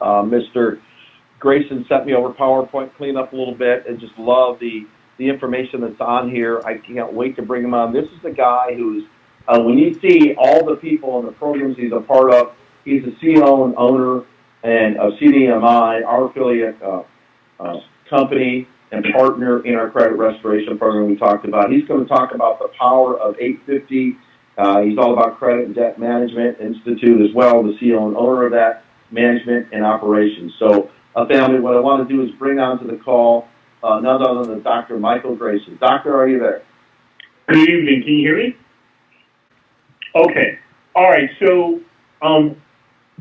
Mr. Grayson sent me over PowerPoint, clean up a little bit, and just love the information that's on here. I can't wait to bring him on. This is the guy who's, when you see all the people and the programs he's a part of, he's the CEO and owner and of CDMI, our affiliate company and partner in our credit restoration program we talked about. He's going to talk about the power of 850. He's all about Credit and Debt Management Institute as well, the CEO and owner of that management and operations. So, family, what I want to do is bring onto the call none other than Dr. Michael Grayson. Doctor, are you there? Good evening. Can you hear me? Okay. All right. So,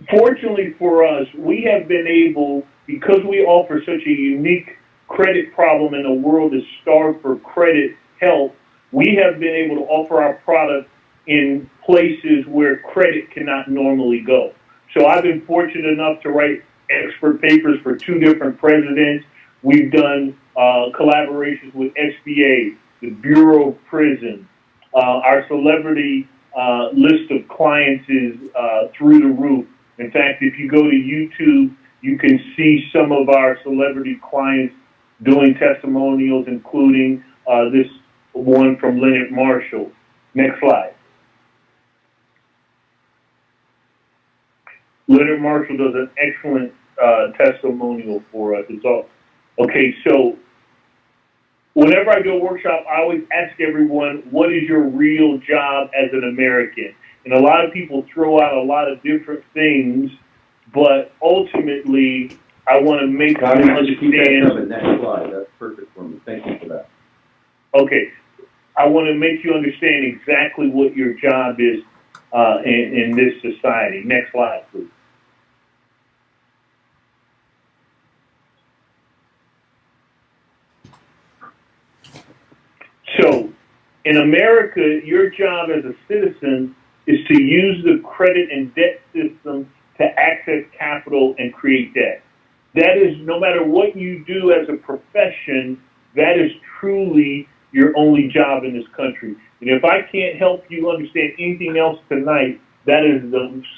fortunately for us, we have been able, because we offer such a unique credit problem in a world that's starved for credit help, we have been able to offer our product in places where credit cannot normally go. So I've been fortunate enough to write expert papers for 2 different presidents. We've done collaborations with SBA, the Bureau of Prisons. Our celebrity list of clients is through the roof. In fact, if you go to YouTube, you can see some of our celebrity clients doing testimonials, including this one from Leonard Marshall. Next slide. Leonard Marshall does an excellent testimonial for us. It's all okay. So whenever I do a workshop, I always ask everyone, what is your real job as an American? And a lot of people throw out a lot of different things, but ultimately, I want to make you understand. Next slide. That's perfect for me. Thank you for that. Okay. I want to make you understand exactly what your job is in this society. Next slide, please. So, in America, your job as a citizen is to use the credit and debt system to access capital and create debt. That is, no matter what you do as a profession, that is truly your only job in this country. And if I can't help you understand anything else tonight, that is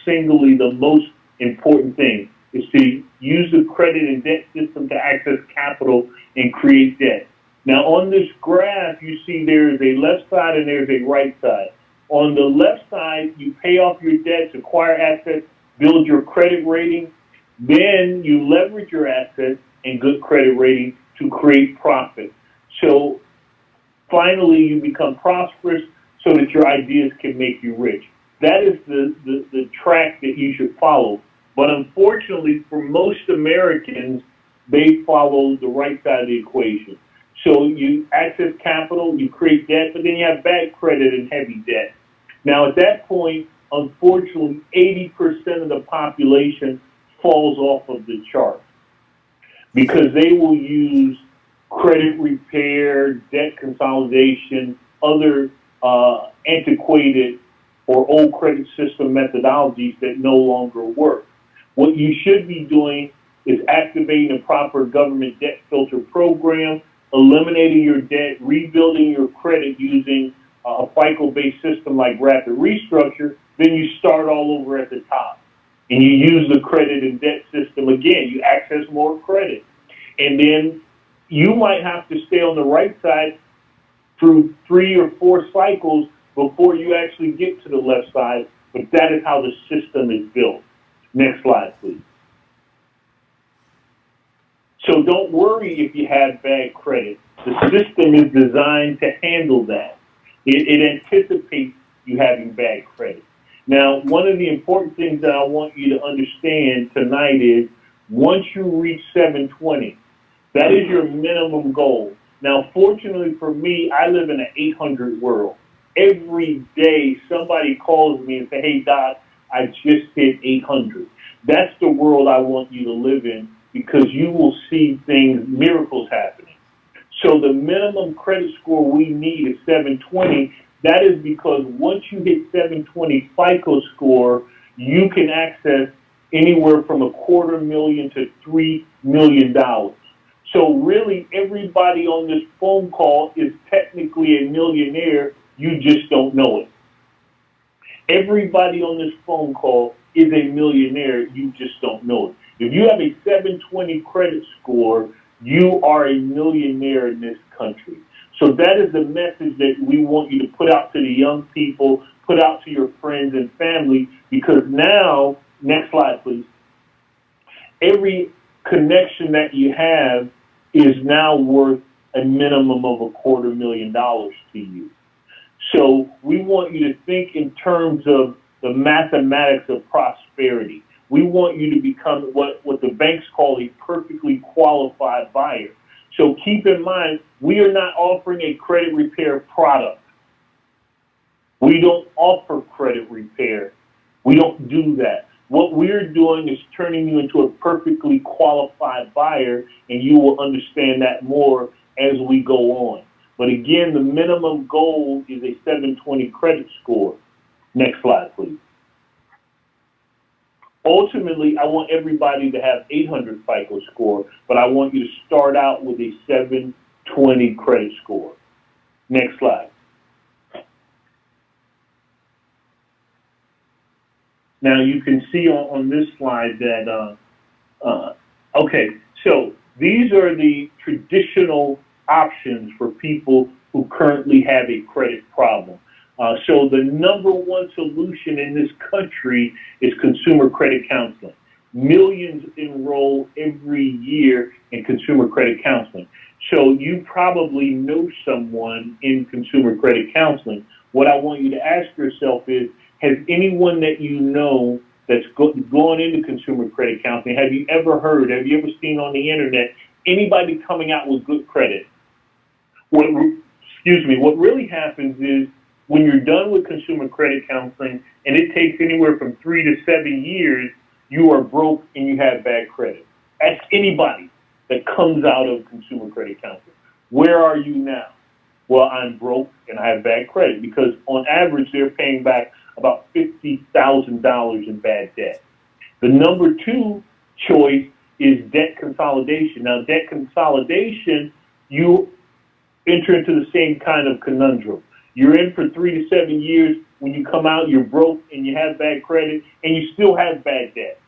singly the most important thing, is to use the credit and debt system to access capital and create debt. Now, on this graph, you see there is a left side and there's a right side. On the left side, you pay off your debts, acquire assets, build your credit rating. Then you leverage your assets and good credit rating to create profit. So finally, you become prosperous so that your ideas can make you rich. That is the track that you should follow. But unfortunately, for most Americans, they follow the right side of the equation. So you access capital, you create debt, but then you have bad credit and heavy debt. Now, at that point, unfortunately, 80% of the population falls off of the chart because they will use credit repair, debt consolidation, other antiquated or old credit system methodologies that no longer work. What you should be doing is activating a proper government debt filter program, eliminating your debt, rebuilding your credit using a FICO-based system like Rapid Restructure. Then you start all over at the top. And you use the credit and debt system again. You access more credit. And then you might have to stay on the right side through 3 or 4 cycles before you actually get to the left side. But that is how the system is built. Next slide, please. So don't worry if you have bad credit. The system is designed to handle that. It anticipates you having bad credit. Now, one of the important things that I want you to understand tonight is once you reach 720, that is your minimum goal. Now, fortunately for me, I live in an 800 world. Every day somebody calls me and says, hey, Doc, I just hit 800. That's the world I want you to live in because you will see things, miracles happening. So the minimum credit score we need is 720. That is because once you hit 720 FICO score, you can access anywhere from $250,000 to $3 million. So really, everybody on this phone call is technically a millionaire. You just don't know it. Everybody on this phone call is a millionaire. You just don't know it. If you have a 720 credit score, you are a millionaire in this country. So that is the message that we want you to put out to the young people, put out to your friends and family, because now, next slide, please. Every connection that you have is now worth a minimum of $250,000 to you. So we want you to think in terms of the mathematics of prosperity. We want you to become what the banks call a perfectly qualified buyer. So keep in mind, we are not offering a credit repair product. We don't offer credit repair. We don't do that. What we're doing is turning you into a perfectly qualified buyer, and you will understand that more as we go on. But again, the minimum goal is a 720 credit score. Next slide, please. Ultimately, I want everybody to have 800 FICO score, but I want you to start out with a 720 credit score. Next slide. Now you can see on this slide that, okay, so these are the traditional options for people who currently have a credit problem. So the number one solution in this country is consumer credit counseling. Millions enroll every year in consumer credit counseling. So you probably know someone in consumer credit counseling. What I want you to ask yourself is, has anyone that you know that's gone into consumer credit counseling, have you ever heard, have you ever seen on the internet, anybody coming out with good credit? What really happens is, when you're done with consumer credit counseling, and it takes anywhere from 3 to 7 years, you are broke and you have bad credit. Ask anybody that comes out of consumer credit counseling. Where are you now? Well, I'm broke and I have bad credit, because on average, they're paying back about $50,000 in bad debt. The number two choice is debt consolidation. Now, debt consolidation, you enter into the same kind of conundrum. You're in for 3 to 7 years. When you come out, you're broke and you have bad credit, and you still have bad debt,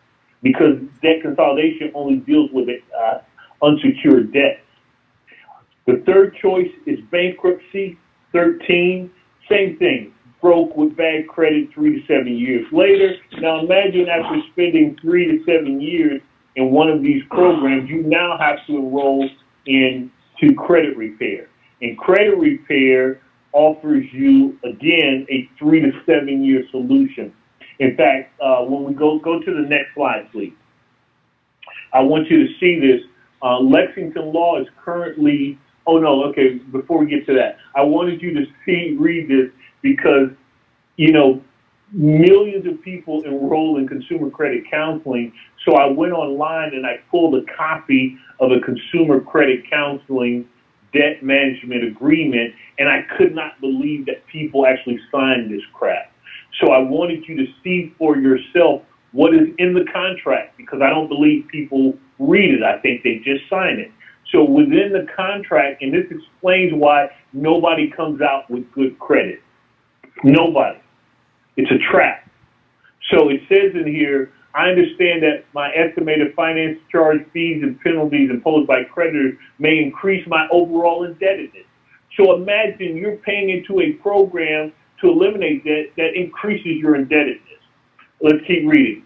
because debt consolidation only deals with unsecured debt. The third choice is bankruptcy, 13, same thing, broke with bad credit 3 to 7 years later. Now imagine after spending 3 to 7 years in one of these programs, you now have to enroll into credit repair. And credit repair offers you, again, a 3 to 7 year solution. In fact, when we go to the next slide, please. I want you to see this. Lexington Law is currently, before we get to that, I wanted you to read this, because, millions of people enroll in consumer credit counseling. So I went online and I pulled a copy of a consumer credit counseling debt management agreement, and I could not believe that people actually signed this crap. So I wanted you to see for yourself what is in the contract, because I don't believe people read it. I think they just sign it. So within the contract, and this explains why nobody comes out with good credit. Nobody. It's a trap. So it says in here, I understand that my estimated finance charge, fees, and penalties imposed by creditors may increase my overall indebtedness. So imagine you're paying into a program to eliminate debt that increases your indebtedness. Let's keep reading.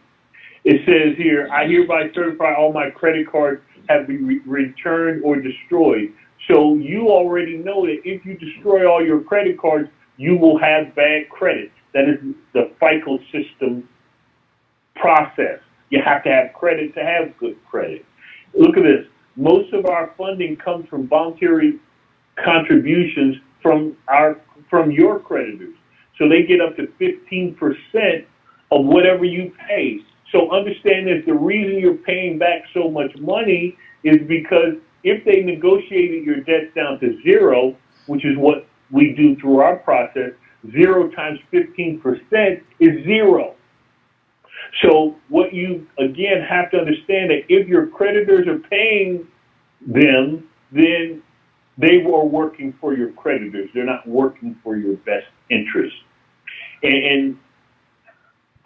It says here, I hereby certify all my credit cards have been returned or destroyed. So you already know that if you destroy all your credit cards, you will have bad credit. That is the FICO system process. You have to have credit to have good credit. Look at this. Most of our funding comes from voluntary contributions from your creditors. So they get up to 15% of whatever you pay. So understand that the reason you're paying back so much money is because if they negotiated your debts down to zero, which is what we do through our process, 0 times 15% is 0. So what you, again, have to understand that if your creditors are paying them, then they are working for your creditors. They're not working for your best interest. And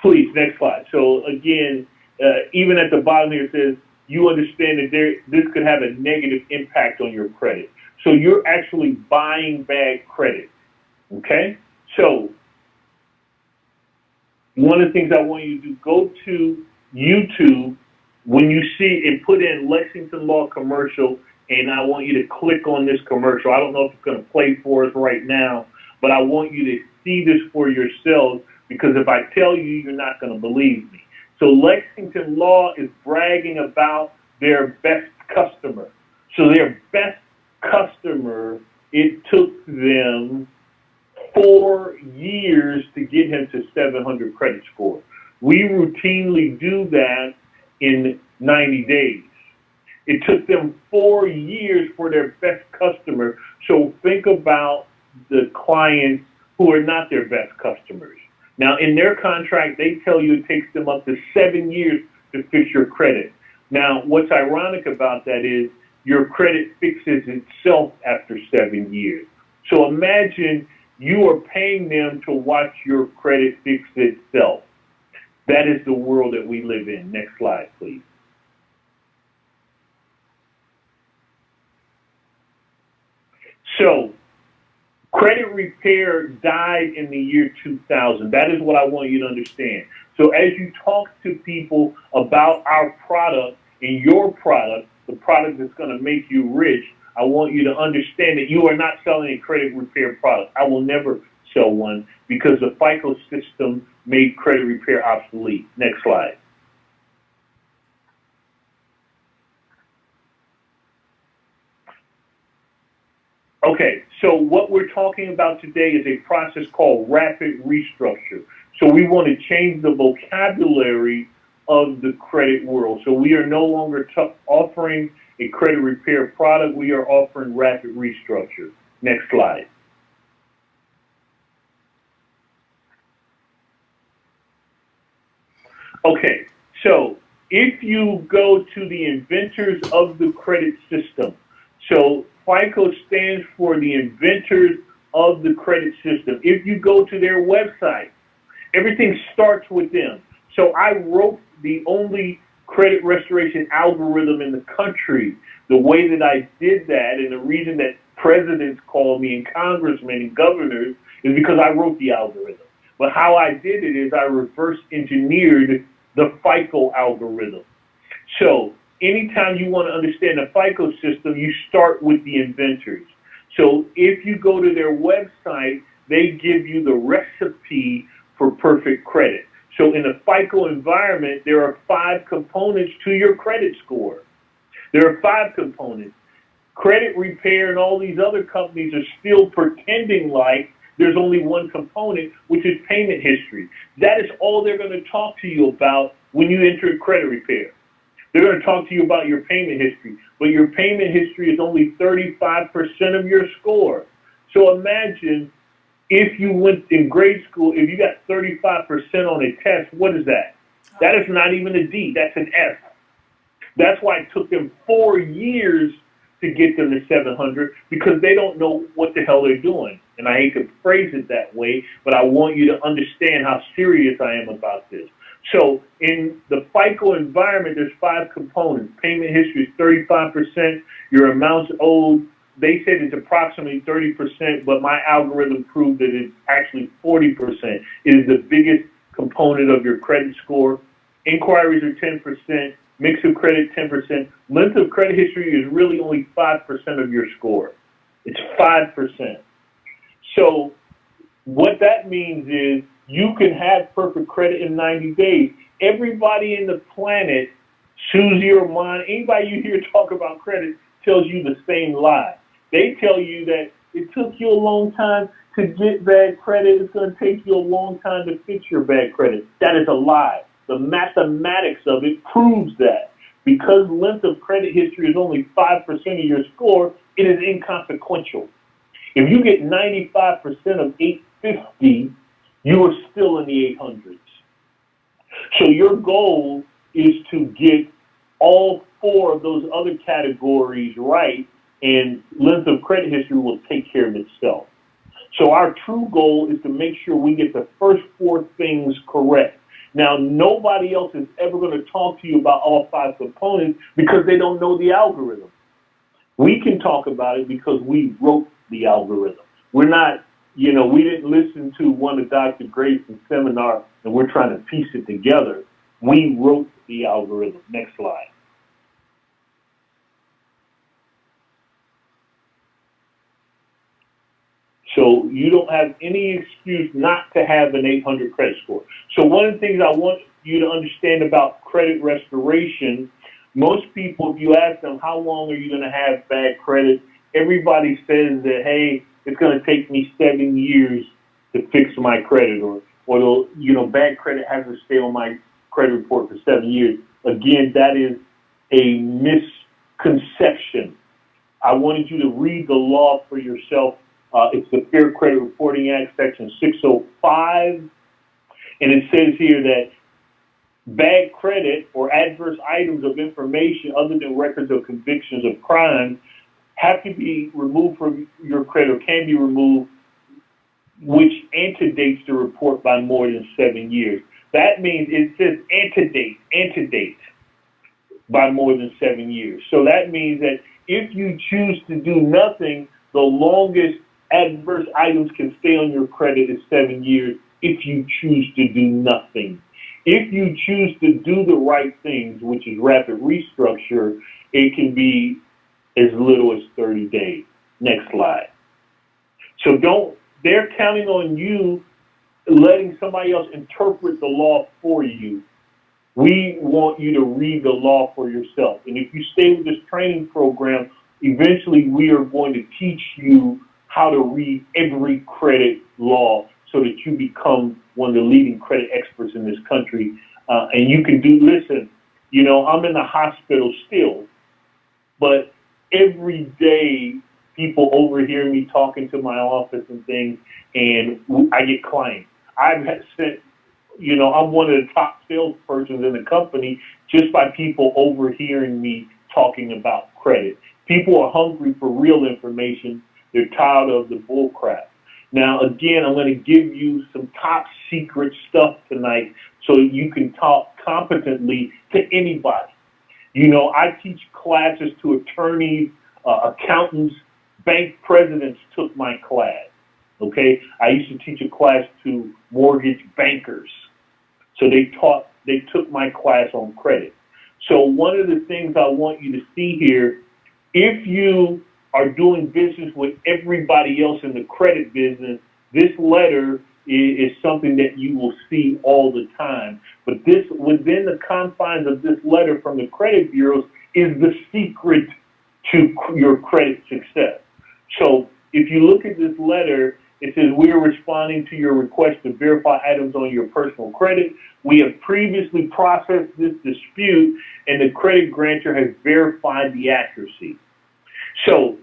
please, next slide. So again, even at the bottom here it says, you understand that this could have a negative impact on your credit. So you're actually buying bad credit, okay? So one of the things I want you to do, go to YouTube when you see and put in Lexington Law commercial, and I want you to click on this commercial. I don't know if it's going to play for us right now, but I want you to see this for yourselves, because if I tell you, you're not going to believe me. So Lexington Law is bragging about their best customer. So their best customer, it took them 4 years to get him to 700 credit score. We routinely do that in 90 days. It took them 4 years for their best customer. So think about the clients who are not their best customers. Now, in their contract, they tell you it takes them up to 7 years to fix your credit. Now, what's ironic about that is your credit fixes itself after 7 years. So imagine you are paying them to watch your credit fix itself. That is the world that we live in. Next slide, please. So, credit repair died in the year 2000. That is what I want you to understand. So as you talk to people about our product and your product, the product that's going to make you rich, I want you to understand that you are not selling a credit repair product. I will never sell one because the FICO system made credit repair obsolete. Next slide. Okay, so what we're talking about today is a process called rapid restructure. So we want to change the vocabulary of the credit world. So we are no longer offering a credit repair product. We are offering rapid restructure. Next slide. Okay, so if you go to the inventors of the credit system, so FICO stands for the inventors of the credit system. If you go to their website, everything starts with them. So I wrote the only credit restoration algorithm in the country. The way that I did that, and the reason that presidents call me and congressmen and governors, is because I wrote the algorithm. But how I did it is I reverse engineered the FICO algorithm. So anytime you want to understand the FICO system, you start with the inventors. So if you go to their website, they give you the recipe for perfect credit. So in the FICO environment, there are 5 components to your credit score. There are 5 components. Credit repair and all these other companies are still pretending like there's only one component, which is payment history. That is all they're going to talk to you about when you enter credit repair. They're going to talk to you about your payment history, but your payment history is only 35% of your score. So imagine if you went in grade school, if you got 35% on a test, what is that? That is not even a D, that's an F. That's why it took them 4 years to get them to 700, because they don't know what the hell they're doing. And I hate to phrase it that way, but I want you to understand how serious I am about this. So in the FICO environment, there's 5 components. Payment history is 35%. Your amounts owed, they said it's approximately 30%, but my algorithm proved that it's actually 40%. It is the biggest component of your credit score. Inquiries are 10%. Mix of credit, 10%. Length of credit history is really only 5% of your score. It's 5%. So what that means is you can have perfect credit in 90 days. Everybody in the planet, Susie or mine, anybody you hear talk about credit tells you the same lie. They tell you that it took you a long time to get bad credit. It's going to take you a long time to fix your bad credit. That is a lie. The mathematics of it proves that. Because length of credit history is only 5% of your score, it is inconsequential. If you get 95% of 850, you are still in the 800s. So your goal is to get all 4 of those other categories right, and length of credit history will take care of itself. So our true goal is to make sure we get the first 4 things correct. Now, nobody else is ever going to talk to you about all 5 components because they don't know the algorithm. We can talk about it because we wrote the algorithm. We're not, we didn't listen to one of Dr. Grayson's seminar and we're trying to piece it together. We wrote the algorithm. Next slide. So you don't have any excuse not to have an 800 credit score. So one of the things I want you to understand about credit restoration, most people, if you ask them, how long are you going to have bad credit? Everybody says that, hey, it's going to take me 7 years to fix my credit, or bad credit has to stay on my credit report for 7 years. Again, that is a misconception. I wanted you to read the law for yourself. It's the Fair Credit Reporting Act, Section 605, and it says here that bad credit or adverse items of information other than records of convictions of crimes have to be removed from your credit or can be removed, which antedates the report by more than 7 years. That means it says antedate by more than 7 years. So that means that if you choose to do nothing, the longest adverse items can stay on your credit is 7 years if you choose to do nothing. If you choose to do the right things, which is rapid restructure, it can be as little as 30 days. Next slide. So they're counting on you letting somebody else interpret the law for you. We want you to read the law for yourself. And if you stay with this training program, eventually we are going to teach you how to read every credit law so that you become one of the leading credit experts in this country. And you can listen, I'm in the hospital still, but every day people overhear me talking to my office and things, and I get clients. I've sent, I'm one of the top salespersons in the company just by people overhearing me talking about credit. People are hungry for real information. They're tired of the bull crap. Now, again, I'm going to give you some top secret stuff tonight so you can talk competently to anybody. I teach classes to attorneys, accountants, bank presidents took my class. Okay, I used to teach a class to mortgage bankers. So they took my class on credit. So one of the things I want you to see here, if you are doing business with everybody else in the credit business, this letter is something that you will see all the time. But this, within the confines of this letter from the credit bureaus, is the secret to your credit success. So if you look at this letter, it says, we are responding to your request to verify items on your personal credit. We have previously processed this dispute, and the credit grantor has verified the accuracy. So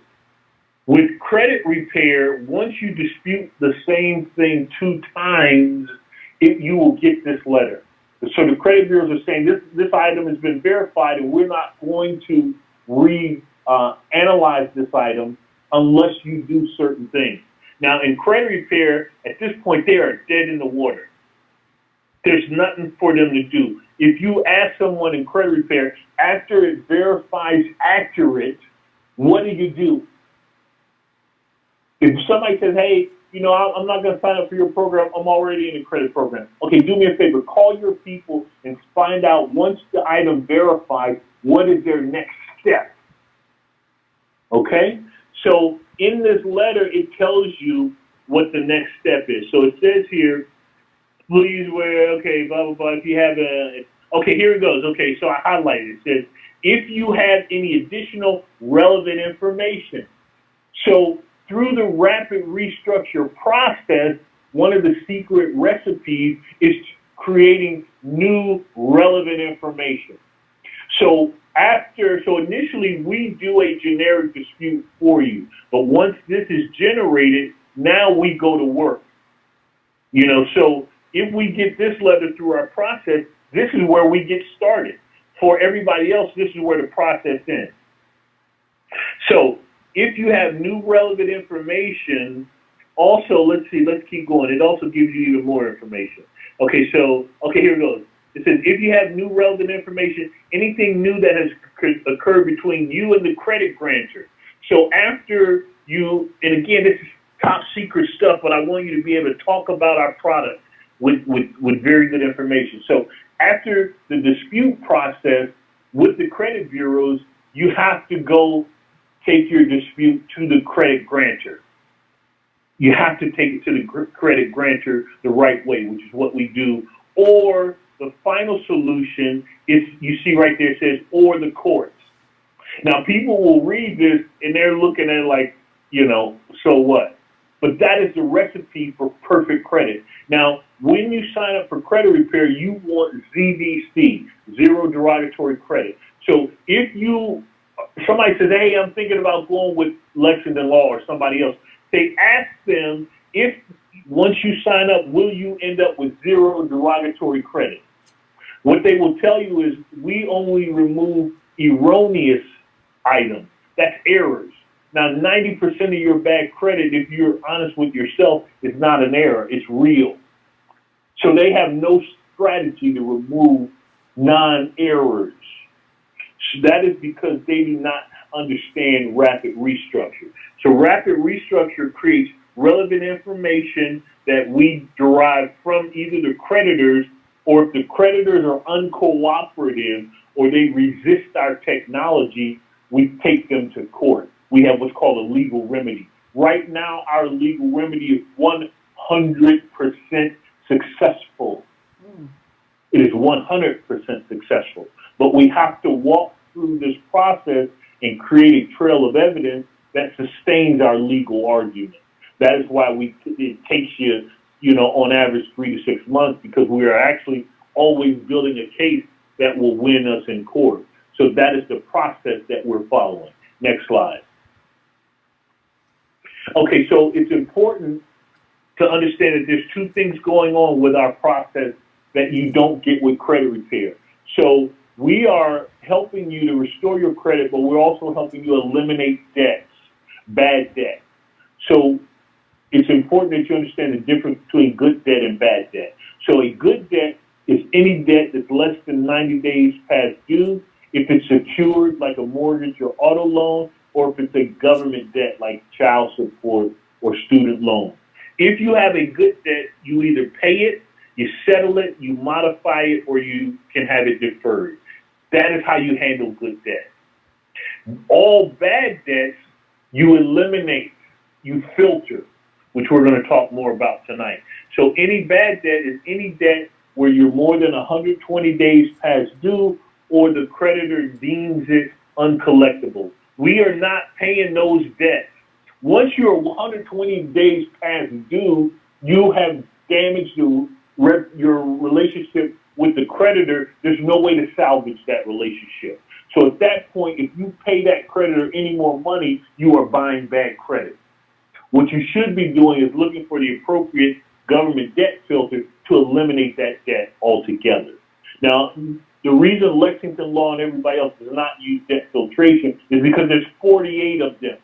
with credit repair, once you dispute the same thing 2 times, you will get this letter. So the credit bureaus are saying this item has been verified, and we're not going to analyze this item unless you do certain things. Now, in credit repair, at this point, they are dead in the water. There's nothing for them to do. If you ask someone in credit repair, after it verifies accurate, what do? If somebody says, hey, I'm not going to sign up for your program, I'm already in the credit program. Okay, do me a favor, call your people and find out once the item verifies, what is their next step? Okay? So in this letter, it tells you what the next step is. So it says here, please okay, blah, blah, blah, if you have okay, here it goes. Okay, so I highlighted it. It says, if you have any additional relevant information. So through the rapid restructure process, one of the secret recipes is creating new relevant information. So initially we do a generic dispute for you, but once this is generated, now we go to work. So if we get this letter through our process, this is where we get started. For everybody else, this is where the process ends. So if you have new relevant information, also, let's keep going. It also gives you even more information. Okay, so, okay, here it goes. It says, if you have new relevant information, anything new that has occurred between you and the credit grantor. So after you, and again, this is top secret stuff, but I want you to be able to talk about our product with very good information. So after the dispute process with the credit bureaus, you have to go take your dispute to the credit grantor. You have to take it to the credit grantor the right way, which is what we do. Or the final solution is, you see right there, it says, or the courts. Now, people will read this and they're looking at it like, you know, so what? But that is the recipe for perfect credit. Now, when you sign up for credit repair, you want ZDC, zero derogatory credit. So if somebody says, hey, I'm thinking about going with Lexington Law or somebody else, they ask them if once you sign up, will you end up with zero derogatory credit? What they will tell you is we only remove erroneous items. That's errors. Now, 90% of your bad credit, if you're honest with yourself, is not an error. It's real. So they have no strategy to remove non-errors. So that is because they do not understand rapid restructure. So rapid restructure creates relevant information that we derive from either the creditors, or if the creditors are uncooperative or they resist our technology, we take them to court. We have what's called a legal remedy. Right now, our legal remedy is 100% successful. It is 100% successful. But we have to walk through this process and create a trail of evidence that sustains our legal argument. That is why it takes you, on average 3 to 6 months, because we are actually always building a case that will win us in court. So that is the process that we're following. Next slide. Okay, so it's important to understand that there's two things going on with our process that you don't get with credit repair. So we are helping you to restore your credit, but we're also helping you eliminate debts, bad debt. So it's important that you understand the difference between good debt and bad debt. So a good debt is any debt that's less than 90 days past due, if it's secured like a mortgage or auto loan, or if it's a government debt like child support or student loan. If you have a good debt, you either pay it, you settle it, you modify it, or you can have it deferred. That is how you handle good debt. All bad debts, you eliminate, you filter, which we're going to talk more about tonight. So any bad debt is any debt where you're more than 120 days past due, or the creditor deems it uncollectible. We are not paying those debts. Once you're 120 days past due, you have damaged your relationship with the creditor. There's no way to salvage that relationship. So at that point, if you pay that creditor any more money, you are buying bad credit. What you should be doing is looking for the appropriate government debt filter to eliminate that debt altogether. Now, the reason Lexington Law and everybody else does not use debt filtration is because there's 48 of them.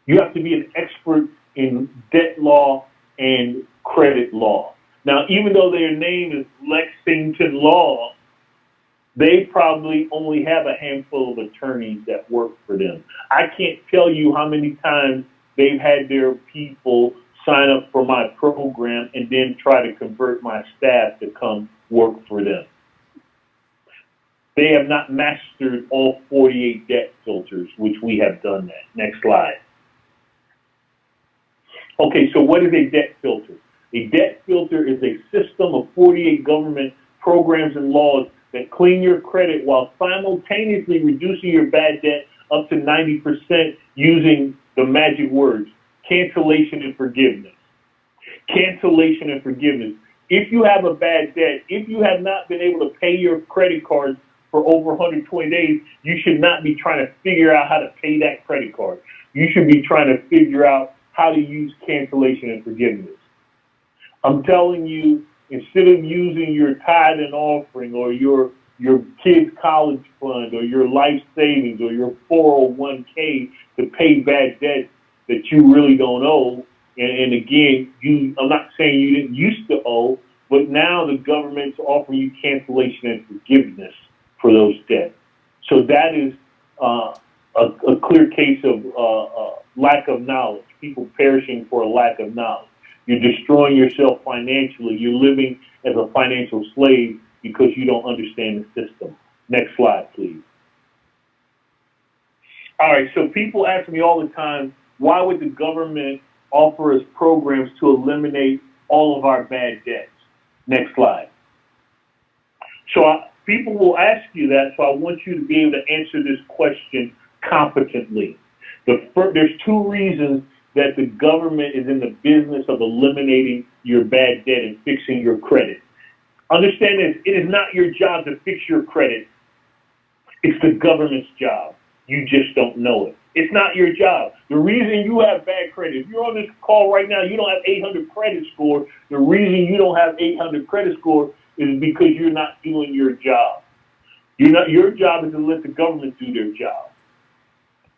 You have to be an expert in debt law and credit law. Now, even though their name is Lexington Law, they probably only have a handful of attorneys that work for them. I can't tell you how many times they've had their people sign up for my program and then try to convert my staff to come work for them. They have not mastered all 48 debt filters, which we have done that. Next slide. Okay, so what is a debt filter? A debt filter is a system of 48 government programs and laws that clean your credit while simultaneously reducing your bad debt up to 90% using the magic words, cancellation and forgiveness. Cancellation and forgiveness. If you have a bad debt, if you have not been able to pay your credit cards for over 120 days, you should not be trying to figure out how to pay that credit card. You should be trying to figure out how to use cancellation and forgiveness. I'm telling you, instead of using your tithe and offering or your kid's college fund or your life savings or your 401k to pay bad debt that you really don't owe, and again, I'm not saying you didn't used to owe, But now the government's offering you cancellation and forgiveness for those debts. So that is a clear case of lack of knowledge, people perishing for a lack of knowledge. You're destroying yourself financially. You're living as a financial slave because you don't understand the system. Next slide, please. All right, so people ask me all the time, why would the government offer us programs to eliminate all of our bad debts? Next slide. So people will ask you that, so I want you to be able to answer this question competently. There's two reasons that the government is in the business of eliminating your bad debt and fixing your credit. Understand this, it is not your job to fix your credit. It's the government's job. You just don't know it. It's not your job. The reason you have bad credit, if you're on this call right now, you don't have 800 credit score. The reason you don't have 800 credit score is because you're not doing your job. Your job is to let the government do their job.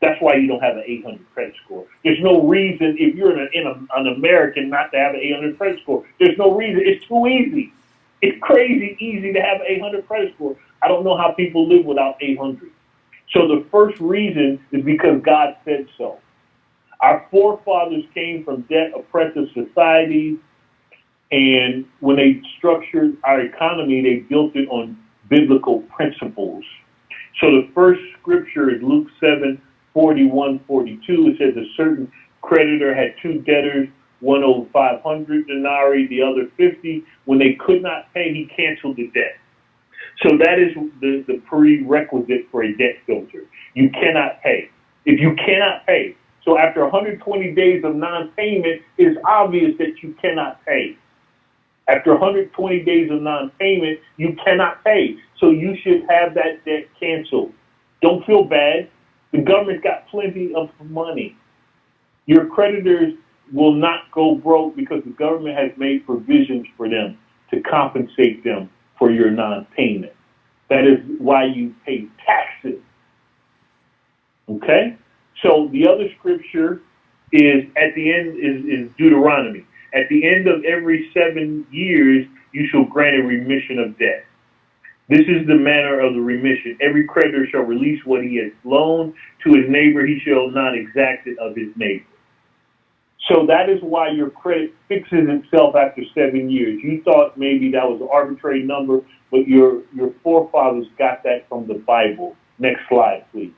That's why you don't have an 800 credit score. There's no reason, if you're an American, not to have an 800 credit score. There's no reason. It's too easy. It's crazy easy to have an 800 credit score. I don't know how people live without 800. So the first reason is because God said so. Our forefathers came from debt-oppressive societies, and when they structured our economy, they built it on biblical principles. So the first scripture is Luke 7:41-42. It says a certain creditor had two debtors, one owed 500 denarii, the other 50. When they could not pay, he canceled the debt. So that is the prerequisite for a debt filter. You cannot pay. If you cannot pay, so after 120 days of non-payment, it is obvious that you cannot pay. After 120 days of non-payment, you cannot pay. So you should have that debt canceled. Don't feel bad. The government's got plenty of money. Your creditors will not go broke because the government has made provisions for them to compensate them for your non-payment. That is why you pay taxes. Okay? So the other scripture is at the end is Deuteronomy. At the end of every 7 years, you shall grant a remission of debt. This is the manner of the remission. Every creditor shall release what he has loaned to his neighbor. He shall not exact it of his neighbor. So that is why your credit fixes itself after 7 years. You thought maybe that was an arbitrary number, but your forefathers got that from the Bible. Next slide, please.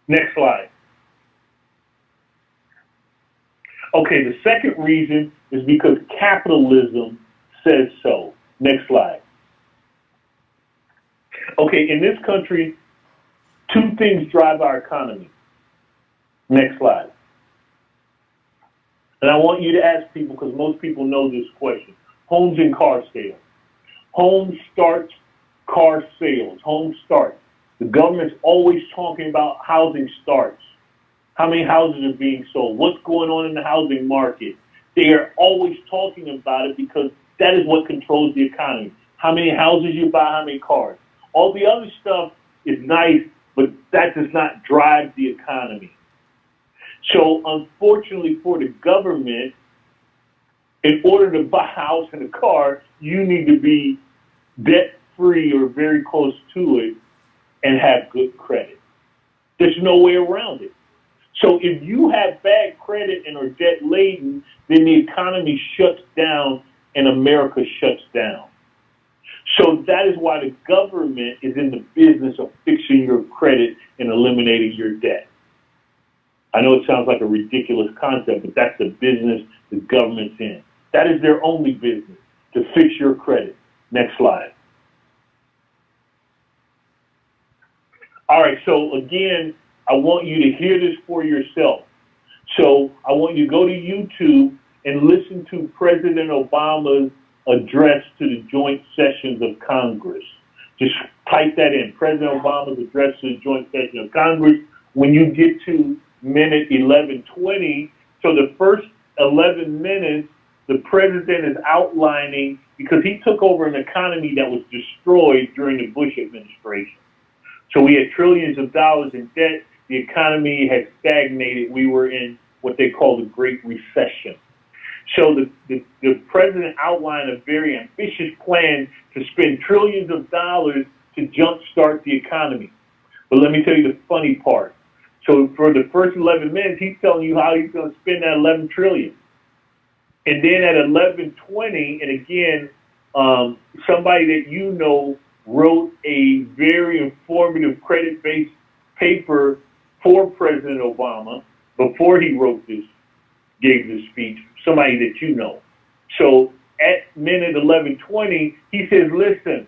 Next slide. Okay, the second reason is because capitalism says so. Next slide. Okay, in this country, two things drive our economy. Next slide. And I want you to ask people, because most people know this question. Homes and car sales. Home starts, car sales. Home starts. The government's always talking about housing starts. How many houses are being sold? What's going on in the housing market? They are always talking about it because that is what controls the economy. How many houses you buy, how many cars. All the other stuff is nice, but that does not drive the economy. So unfortunately for the government, in order to buy a house and a car, you need to be debt-free or very close to it and have good credit. There's no way around it. So if you have bad credit and are debt-laden, then the economy shuts down and America shuts down. So that is why the government is in the business of fixing your credit and eliminating your debt. I know it sounds like a ridiculous concept, but that's the business the government's in. That is their only business, to fix your credit. Next slide. All right, so again, I want you to hear this for yourself. So I want you to go to YouTube and listen to President Obama's address to the joint sessions of Congress. Just type that in, President Obama's address to the joint session of Congress. When you get to minute 11:20, so the first 11 minutes, the president is outlining, because he took over an economy that was destroyed during the Bush administration. So we had trillions of dollars in debt. The economy had stagnated. We were in what they call the Great Recession. So the president outlined a very ambitious plan to spend trillions of dollars to jumpstart the economy. But let me tell you the funny part. So for the first 11 minutes, he's telling you how he's going to spend that 11 trillion. And then at 11:20, and again, somebody that you know wrote a very informative credit-based paper for President Obama before he wrote this, gave this speech, somebody that you know. So at minute 11:20, he says, listen,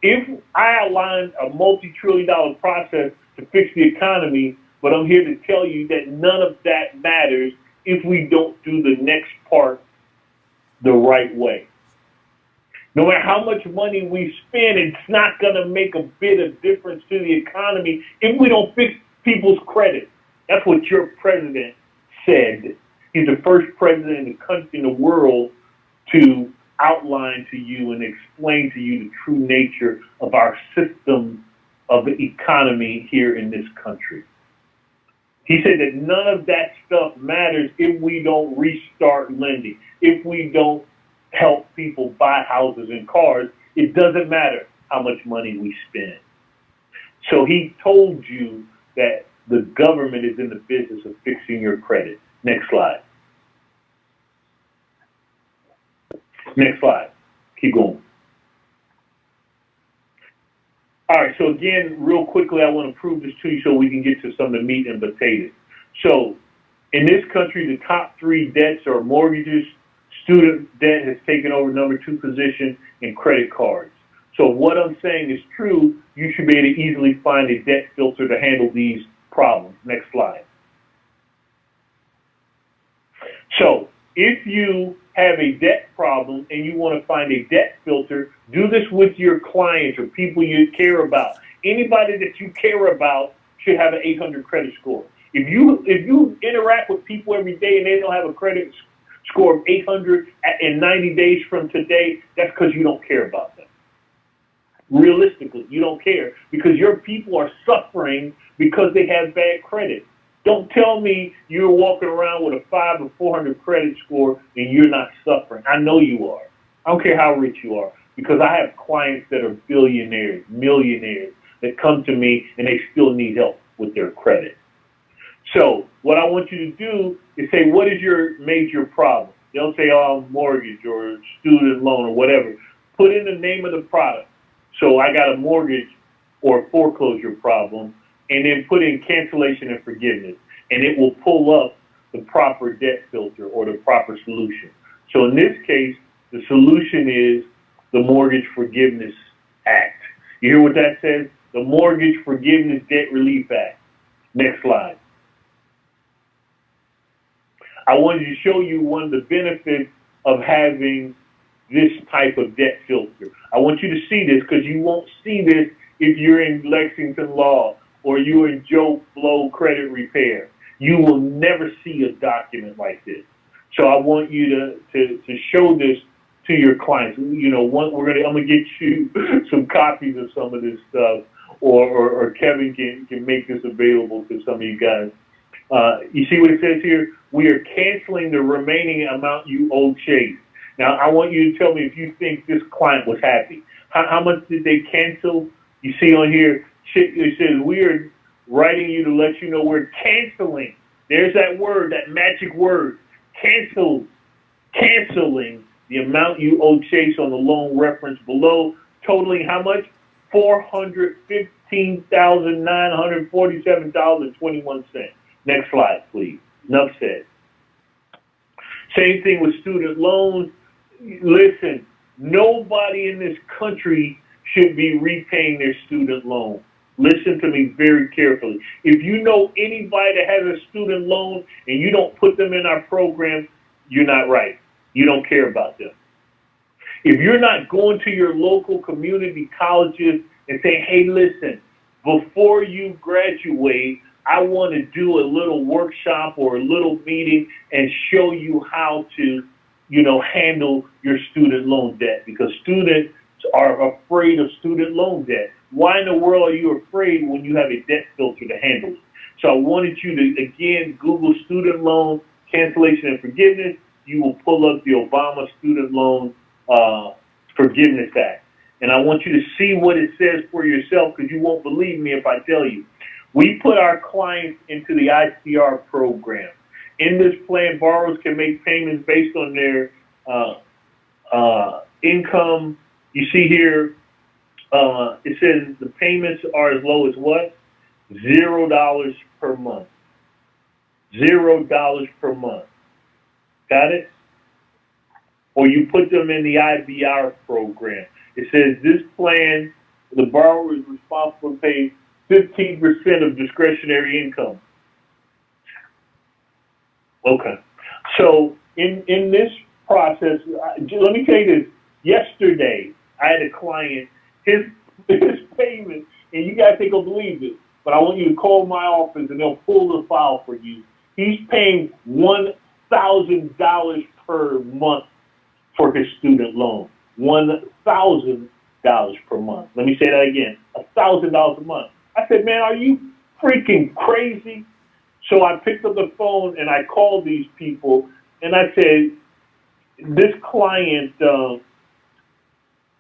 if I outlined a multi-trillion-dollar process to fix the economy, but I'm here to tell you that none of that matters if we don't do the next part the right way. No matter how much money we spend, it's not going to make a bit of difference to the economy if we don't fix people's credit. That's what your president said. He's the first president in the country, in the world, to outline to you and explain to you the true nature of our system of the economy here in this country. He said that none of that stuff matters if we don't restart lending, if we don't help people buy houses and cars. It doesn't matter how much money we spend. So he told you that the government is in the business of fixing your credit. Next slide. Next slide. Keep going. All right, so again, real quickly, I want to prove this to you so we can get to some of the meat and potatoes. So in this country, the top three debts are mortgages. Student debt has taken over number 2 position, in credit cards. So what I'm saying is true. You should be able to easily find a debt filter to handle these problems. Next slide. So if you have a debt problem and you want to find a debt filter, do this with your clients or people you care about. Anybody that you care about should have an 800 credit score. If you interact with people every day and they don't have a credit score of 800 in 90 days from today, that's because you don't care about them. Realistically, you don't care because your people are suffering because they have bad credit. Don't tell me you're walking around with a 500 or 400 credit score and you're not suffering. I know you are. I don't care how rich you are, because I have clients that are billionaires, millionaires, that come to me and they still need help with their credit. So what I want you to do is say, what is your major problem? They'll say, oh, mortgage or student loan or whatever. Put in the name of the product. So I got a mortgage or foreclosure problem, and then put in cancellation and forgiveness, and it will pull up the proper debt filter or the proper solution. So in this case, the solution is the Mortgage Forgiveness Act. You hear what that says? The Mortgage Forgiveness Debt Relief Act. Next slide. I wanted to show you one of the benefits of having this type of debt filter. I want you to see this because you won't see this if you're in Lexington Law or you're in Joe Blow Credit Repair. You will never see a document like this. So I want you to show this to your clients. You know, I'm gonna get you some copies of some of this stuff, or Kevin can make this available to some of you guys. You see what it says here? We are canceling the remaining amount you owe Chase. Now, I want you to tell me if you think this client was happy. How much did they cancel? You see on here, it says, we are writing you to let you know we're canceling. There's that word, that magic word, canceling the amount you owe Chase on the loan reference below, totaling how much? $415,947.21. Next slide, please. Enough said. Same thing with student loans. Listen, nobody in this country should be repaying their student loan. Listen to me very carefully. If you know anybody that has a student loan and you don't put them in our program, you're not right. You don't care about them. If you're not going to your local community colleges and saying, hey, listen, before you graduate, I want to do a little workshop or a little meeting and show you how to, handle your student loan debt, because students are afraid of student loan debt. Why in the world are you afraid when you have a debt filter to handle it? So I wanted you to, again, Google student loan cancellation and forgiveness. you will pull up the Obama Student Loan Forgiveness Act. And I want you to see what it says for yourself, because you won't believe me if I tell you. We put our clients into the ICR program. In this plan, borrowers can make payments based on their income. You see here, it says the payments are as low as what? $0 per month. $0 per month. Got it? Or you put them in the IBR program. It says this plan, the borrower is responsible to pay 15% of discretionary income. Okay. So in this process, let me tell you this. Yesterday, I had a client, his payment, and you guys ain't gonna believe it, but I want you to call my office and they'll pull the file for you. He's paying $1,000 per month for his student loan. $1,000 per month. Let me say that again. $1,000 a month. I said, man, are you freaking crazy? So I picked up the phone and I called these people and I said, this client,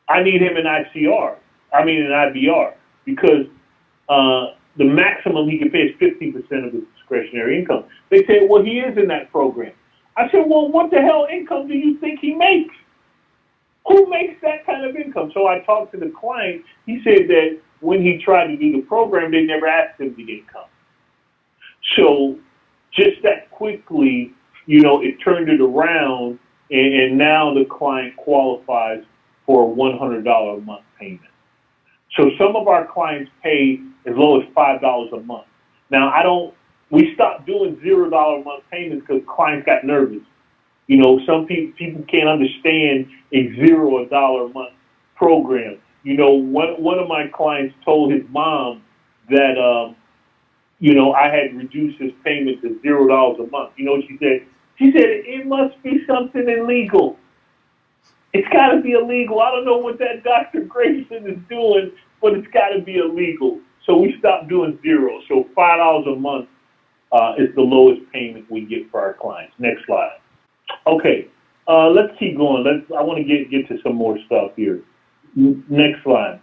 I need him in an IBR, because the maximum he can pay is 15% of his discretionary income. They said, well, he is in that program. I said, well, what the hell income do you think he makes? Who makes that kind of income? So I talked to the client. He said that when he tried to do the program, they never asked him the income. So just that quickly, it turned it around, and now the client qualifies for a $100 a month payment. So some of our clients pay as low as $5 a month. Now, we stopped doing $0 a month payments because clients got nervous. Some people can't understand a $0 a month program. One of my clients told his mom that, I had reduced his payment to $0 a month. You know what she said? She said, it must be something illegal. It's got to be illegal. I don't know what that Dr. Grayson is doing, but it's got to be illegal. So we stopped doing zero. So $5 a month is the lowest payment we get for our clients. Next slide. Okay, let's keep going. I want to get to some more stuff here. Next slide.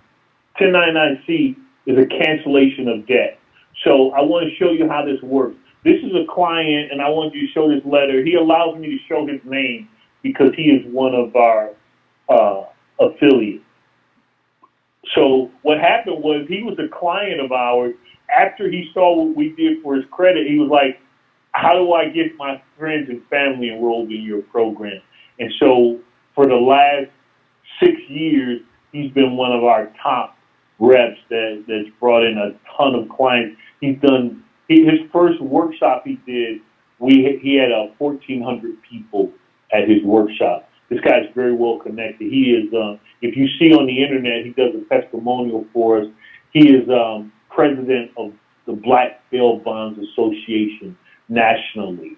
1099-C is a cancellation of debt. So I want to show you how this works. This is a client, and I want you to show this letter. He allows me to show his name because he is one of our affiliates. So what happened was, he was a client of ours. After he saw what we did for his credit, he was like, how do I get my friends and family enrolled in your program? And so for the last 6 years, he's been one of our top reps that's brought in a ton of clients. He's done his first workshop he did. He had 1,400 people at his workshop. This guy's very well connected. He is, if you see on the internet, he does a testimonial for us. He is president of the Black Bail Bonds Association nationally.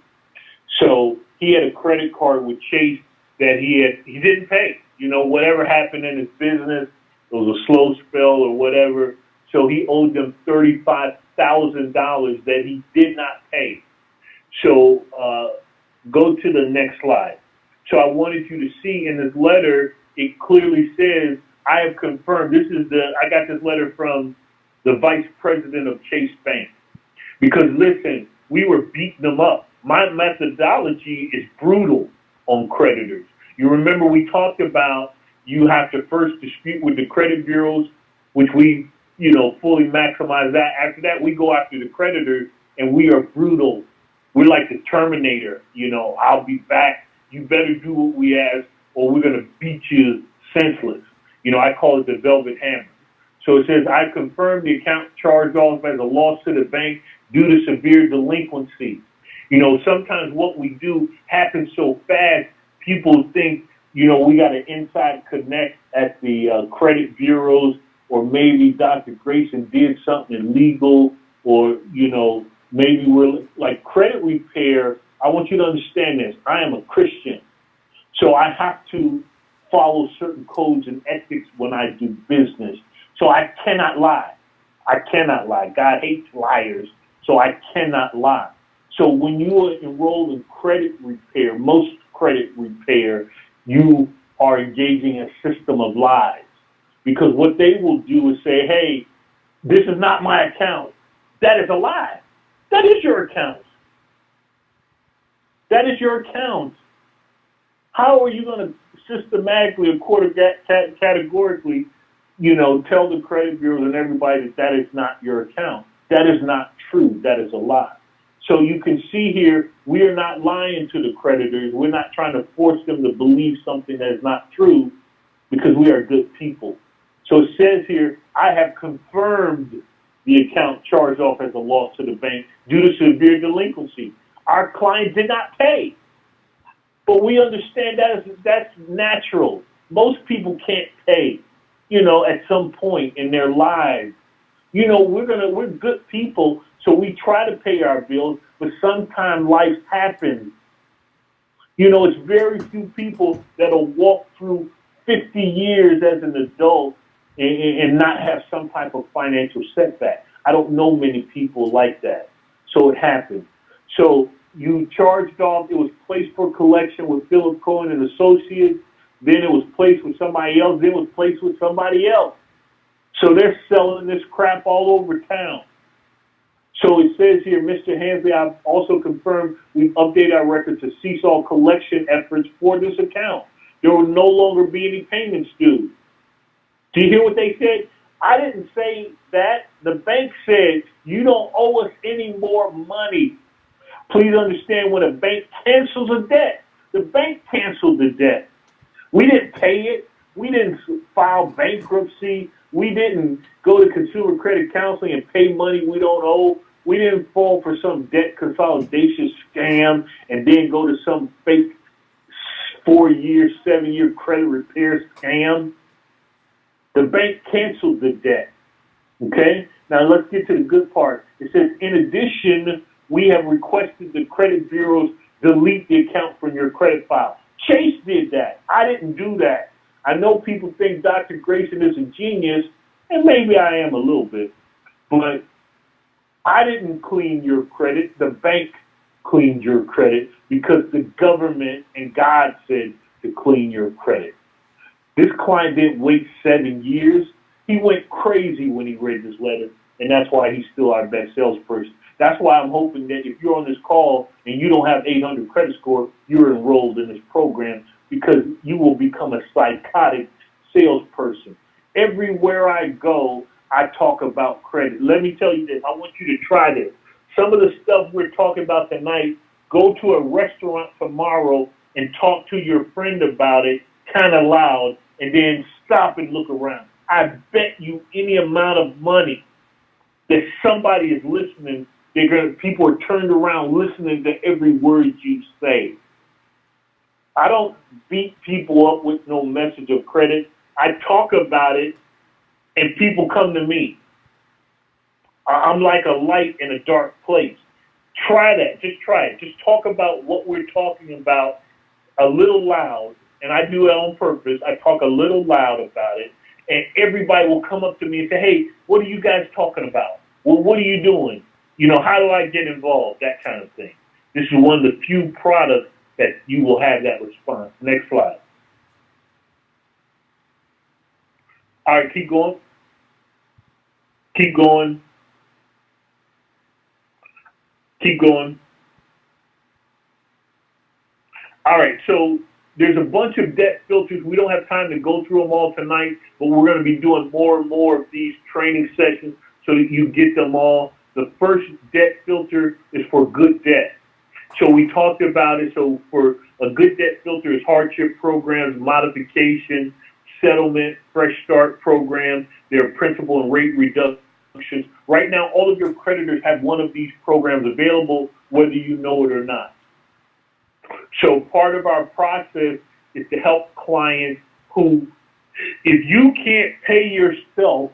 So he had a credit card with Chase that he didn't pay. Whatever happened in his business, it was a slow spell or whatever. So he owed them $35,000 that he did not pay. So go to the next slide. So I wanted you to see in this letter, it clearly says, I have confirmed. I got this letter from the vice president of Chase Bank. Because listen, we were beating them up. My methodology is brutal on creditors. You remember we talked about you have to first dispute with the credit bureaus, which we, fully maximize that. After that, we go after the creditors, and we are brutal. We're like the Terminator. I'll be back. You better do what we ask, or we're going to beat you senseless. I call it the velvet hammer. So it says, I confirm the account charged off as a loss to the bank due to severe delinquency. Sometimes what we do happens so fast, people think, we got an inside connect at the credit bureaus, or maybe Dr. Grayson did something illegal, or, maybe we're like credit repair. I want you to understand this. I am a Christian, so I have to follow certain codes and ethics when I do business. So I cannot lie. God hates liars, so I cannot lie. So when you are enrolled in credit repair, most credit repair, you are engaging a system of lies. Because what they will do is say, hey, this is not my account. That is a lie. That is your account. That is your account. How are you going to systematically or categorically, tell the credit bureaus and everybody that that is not your account? That is not true. That is a lie. So you can see here, we are not lying to the creditors. We're not trying to force them to believe something that is not true because we are good people. So it says here, I have confirmed the account charged off as a loss to the bank due to severe delinquency. Our client did not pay. But we understand that's natural. Most people can't pay, at some point in their lives. We're good people, so we try to pay our bills, but sometimes life happens. It's very few people that'll walk through 50 years as an adult and not have some type of financial setback. I don't know many people like that. So it happens. So you charged off, it was placed for collection with Philip Cohen and Associates, then it was placed with somebody else, then it was placed with somebody else. So they're selling this crap all over town. So it says here, Mr. Hansley, I've also confirmed we've updated our record to cease all collection efforts for this account. There will no longer be any payments due. Do you hear what they said? I didn't say that. The bank said, you don't owe us any more money. Please understand, when a bank cancels a debt, the bank canceled the debt. We didn't pay it. We didn't file bankruptcy. We didn't go to consumer credit counseling and pay money we don't owe. We didn't fall for some debt consolidation scam and then go to some fake 4-year, 7-year credit repair scam. The bank canceled the debt. Okay? Now let's get to the good part. It says, in addition, we have requested the credit bureaus delete the account from your credit file. Chase did that. I didn't do that. I know people think Dr. Grayson is a genius, and maybe I am a little bit, but I didn't clean your credit. The bank cleaned your credit because the government and God said to clean your credit. This client didn't wait 7 years. He went crazy when he read this letter, and that's why he's still our best salesperson. That's why I'm hoping that if you're on this call and you don't have 800 credit score, you're enrolled in this program, because you will become a psychotic salesperson. Everywhere I go, I talk about credit. Let me tell you this. I want you to try this. Some of the stuff we're talking about tonight, go to a restaurant tomorrow and talk to your friend about it kind of loud, and then stop and look around. I bet you any amount of money that somebody is listening. People are turned around listening to every word you say. I don't beat people up with no message of credit. I talk about it, and people come to me. I'm like a light in a dark place. Try that. Just try it. Just talk about what we're talking about a little loud, and I do it on purpose. I talk a little loud about it, and everybody will come up to me and say, hey, what are you guys talking about? Well, what are you doing? How do I get involved? That kind of thing. This is one of the few products that you will have that response. Next slide. All right, keep going. Keep going. Keep going. All right, so there's a bunch of debt filters. We don't have time to go through them all tonight, but we're going to be doing more and more of these training sessions so that you get them all. The first debt filter is for good debt. So we talked about it. So for a good debt filter is hardship programs, modification, settlement, fresh start programs. There are principal and rate reductions. Right now, all of your creditors have one of these programs available, whether you know it or not. So part of our process is to help clients who, if you can't pay yourself,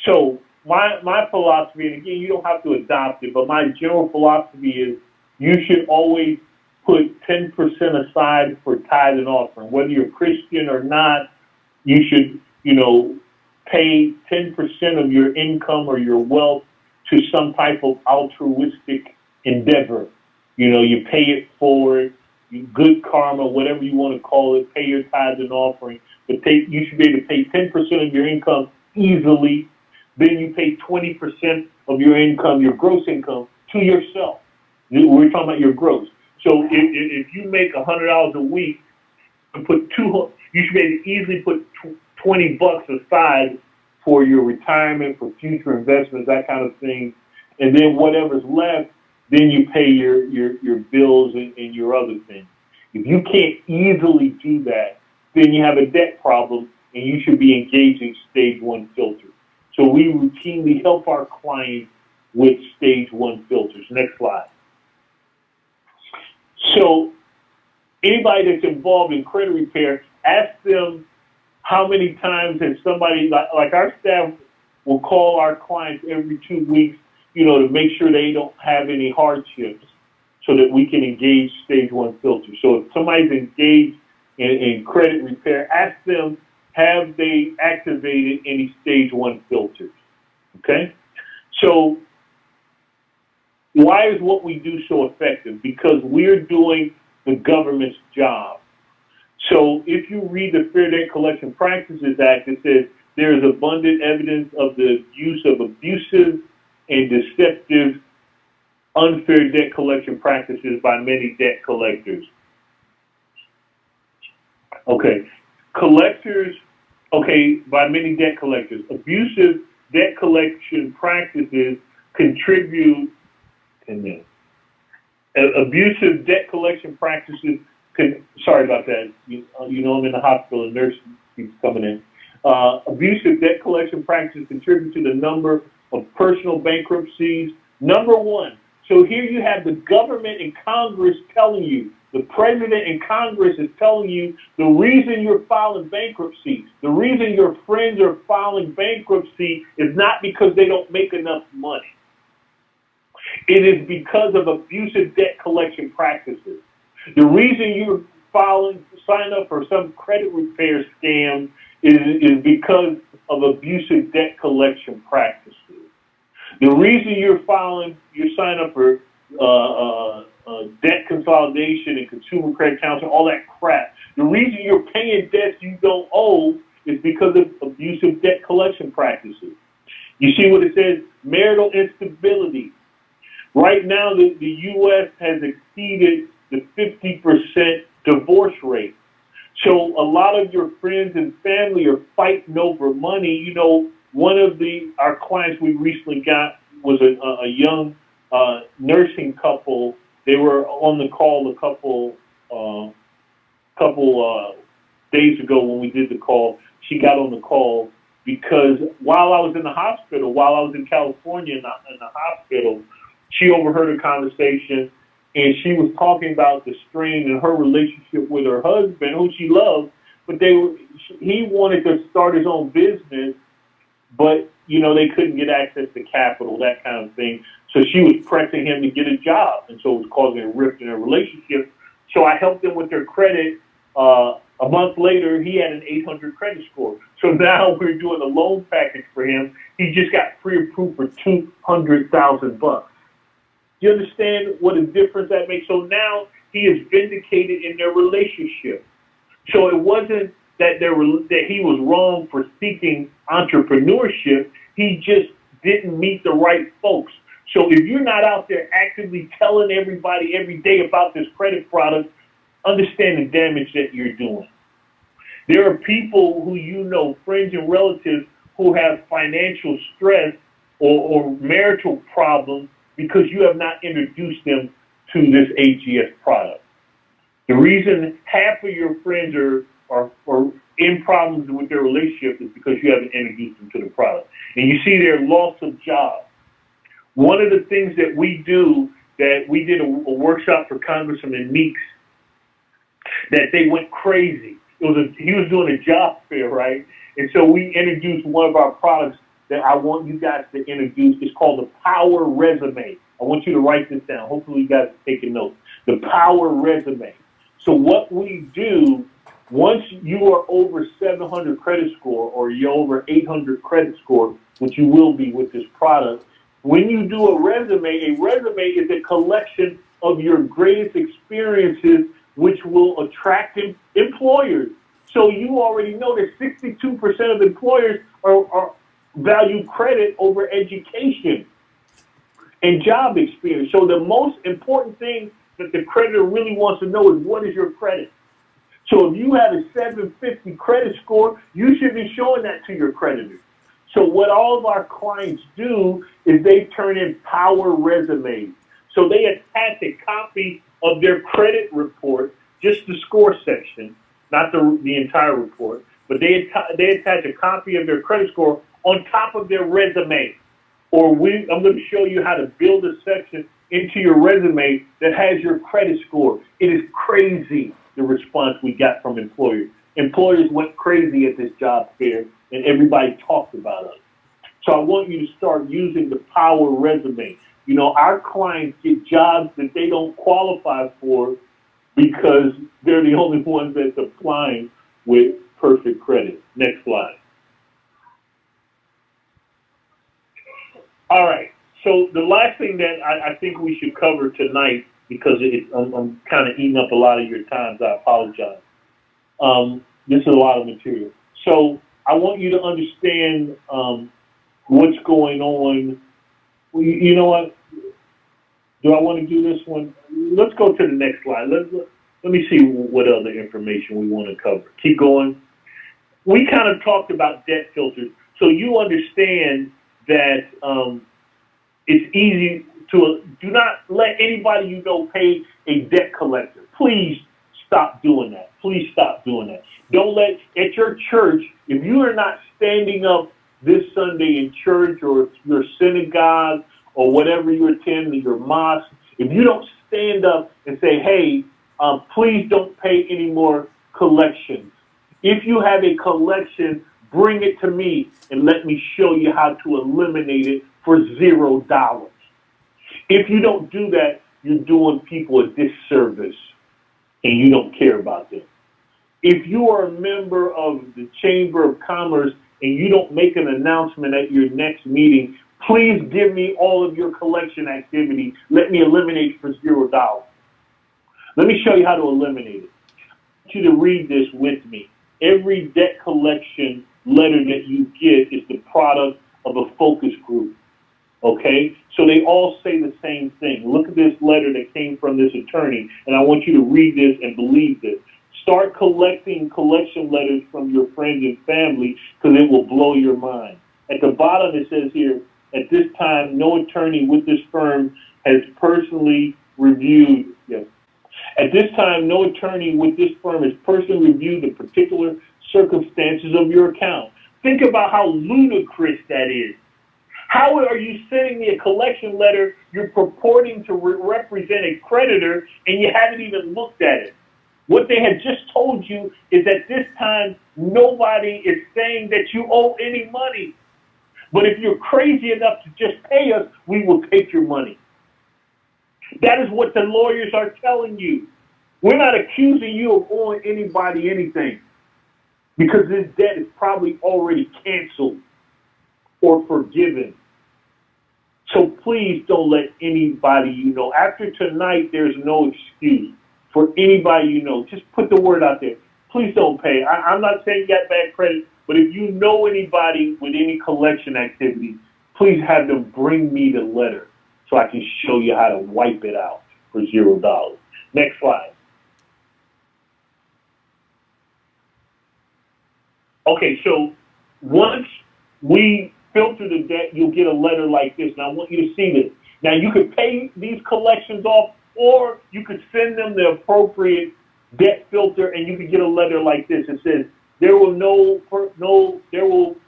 so my philosophy, and again, you don't have to adopt it, but my general philosophy is you should always put 10% aside for tithe and offering. Whether you're Christian or not, you should, pay 10% of your income or your wealth to some type of altruistic endeavor. You pay it forward. good karma, whatever you want to call it, pay your tithes and offering, but you should be able to pay 10% of your income easily. Then you pay 20% of your income, your gross income, to yourself. We're talking about your gross. So if you make $100 a week and you should be able to easily put $20 aside for your retirement, for future investments, that kind of thing. And then whatever's left, then you pay your bills and your other things. If you can't easily do that, then you have a debt problem and you should be engaging stage 1 filter. So we routinely help our clients with stage 1 filters. Next slide. So anybody that's involved in credit repair, ask them how many times has somebody, like our staff will call our clients every 2 weeks, to make sure they don't have any hardships so that we can engage stage 1 filter. So if somebody's engaged in credit repair, ask them, have they activated any stage 1 filters? Okay? So why is what we do so effective? Because we're doing the government's job. So if you read the Fair Debt Collection Practices Act, it says there is abundant evidence of the use of abusive and deceptive unfair debt collection practices by many debt collectors. By many debt collectors. Abusive debt collection practices contribute, abusive debt collection practices, sorry about that, I'm in the hospital and nurse keeps coming in. Abusive debt collection practices contribute to the number of personal bankruptcies. Number 1. So here you have the government and Congress telling you, the president and Congress is telling you the reason you're filing bankruptcy, the reason your friends are filing bankruptcy is not because they don't make enough money. It is because of abusive debt collection practices. The reason you're sign up for some credit repair scam is because of abusive debt collection practices. The reason you sign up for debt consolidation and consumer credit counseling, all that crap. The reason you're paying debts you don't owe is because of abusive debt collection practices. You see what it says? Marital instability. Right now, the U.S. has exceeded the 50% divorce rate. So a lot of your friends and family are fighting over money. One of our clients we recently got was a young nursing couple. They were on the call a couple days ago when we did the call. She got on the call because while I was in the hospital, while I was in California in the hospital, she overheard a conversation and she was talking about the strain in her relationship with her husband, who she loved, but he wanted to start his own business, but they couldn't get access to capital, that kind of thing. So she was pressing him to get a job, and so it was causing a rift in their relationship. So I helped them with their credit. A month later, he had an 800 credit score. So now we're doing a loan package for him. He just got pre-approved for $200,000. You understand what a difference that makes? So now he is vindicated in their relationship. So it wasn't that he was wrong for seeking entrepreneurship. He just didn't meet the right folks. So if you're not out there actively telling everybody every day about this credit product, understand the damage that you're doing. There are people who friends and relatives, who have financial stress or marital problems because you have not introduced them to this AGS product. The reason half of your friends are in problems with their relationship is because you haven't introduced them to the product. And you see their loss of jobs. One of the things that we do, that we did a workshop for Congressman Meeks, that they went crazy. He was doing a job fair, right? And so we introduced one of our products that I want you guys to introduce. It's called the Power Resume. I want you to write this down. Hopefully you guys are taking notes. The Power Resume. So what we do, once you are over 700 credit score or you're over 800 credit score, which you will be with this product, when you do a resume is a collection of your greatest experiences which will attract employers. So you already know that 62% of employers are value credit over education and job experience. So the most important thing that the creditor really wants to know is, what is your credit? So if you have a 750 credit score, you should be showing that to your creditors. So what all of our clients do is they turn in power resumes. So they attach a copy of their credit report, just the score section, not the entire report, but they attach a copy of their credit score on top of their resume. Or I'm going to show you how to build a section into your resume that has your credit score. It is crazy, the response we got from employers. Employers went crazy at this job fair, and everybody talked about us. So I want you to start using the power resume. You know, our clients get jobs that they don't qualify for because they're the only ones that's applying with perfect credit. Next slide. All right. So the last thing that I think we should cover tonight, because I'm kind of eating up a lot of your time, so I apologize. This is a lot of material. So I want you to understand what's going on. You know what? Do I want to do this one? Let's go to the next slide. Let me see what other information we want to cover. Keep going. We kind of talked about debt filters, so you understand that it's easy to do not let anybody you know pay a debt collector. Please stop doing that. Please stop doing that. Don't let, at your church, if you are not standing up this Sunday in church or your synagogue or whatever you attend, your mosque, if you don't stand up and say, hey, please don't pay any more collections. If you have a collection, bring it to me and let me show you how to eliminate it for $0. If you don't do that, you're doing people a disservice and you don't care about them. If you are a member of the Chamber of Commerce and you don't make an announcement at your next meeting, please give me all of your collection activity. Let me eliminate it for $0. Let me show you how to eliminate it. I want you to read this with me. Every debt collection letter that you get is the product of a focus group. Okay? So they all say the same thing. Look at this letter that came from this attorney, and I want you to read this and believe this. Start collecting collection letters from your friends and family because it will blow your mind. At the bottom it says here, at this time, no attorney with this firm has personally reviewed, yes. At this time, no attorney with this firm has personally reviewed the particular circumstances of your account. Think about how ludicrous that is. How are you sending me a collection letter you're purporting to represent a creditor and you haven't even looked at it? What they had just told you is at this time, nobody is saying that you owe any money. But if you're crazy enough to just pay us, we will take your money. That is what the lawyers are telling you. We're not accusing you of owing anybody anything because this debt is probably already canceled or forgiven. So please don't let anybody you know. After tonight, there's no excuse for anybody you know. Just put the word out there. Please don't pay. I'm not saying you got bad credit, but if you know anybody with any collection activity, please have them bring me the letter so I can show you how to wipe it out for $0. Next slide. Okay, so once we filter the debt, you'll get a letter like this. And I want you to see this. Now, you could pay these collections off, or you could send them the appropriate debt filter, and you could get a letter like this. It says, there will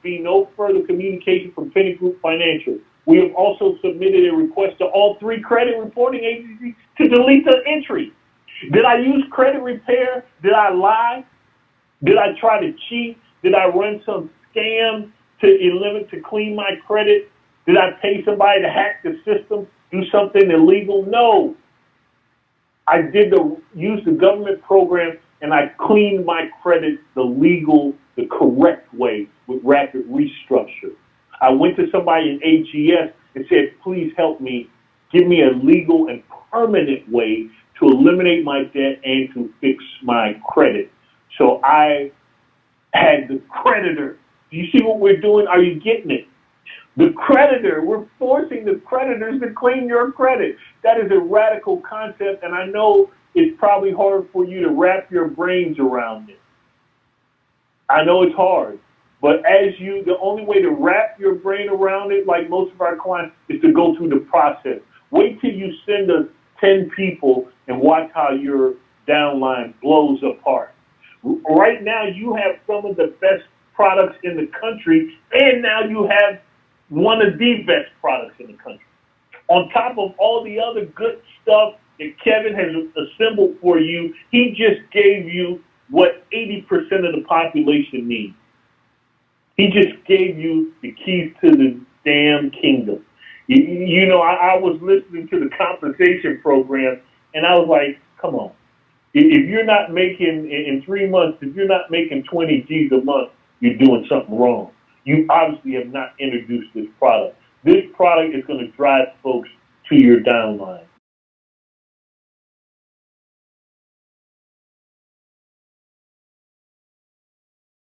be no further communication from Penny Group Financial. We have also submitted a request to all 3 credit reporting agencies to delete the entry. Did I use credit repair? Did I lie? Did I try to cheat? Did I run some scam to clean my credit? Did I pay somebody to hack the system, do something illegal? No. I use the government program, and I cleaned my credit the correct way with rapid restructure. I went to somebody in AGS and said, please help me, give me a legal and permanent way to eliminate my debt and to fix my credit. So I had the creditor. Do you see what we're doing? Are you getting it? The creditor, we're forcing the creditors to clean your credit. That is a radical concept, and I know it's probably hard for you to wrap your brains around it. I know it's hard, but the only way to wrap your brain around it, like most of our clients, is to go through the process. Wait till you send us 10 people and watch how your downline blows apart. Right now, you have some of the best products in the country, and now you have one of the best products in the country. On top of all the other good stuff that Kevin has assembled for you, he just gave you what 80% of the population needs. He just gave you the keys to the damn kingdom. You know, I was listening to the compensation program, and I was like, come on. If you're not making, in 3 months, if you're not making 20 G's a month, you're doing something wrong. You obviously have not introduced this product. This product is going to drive folks to your downline.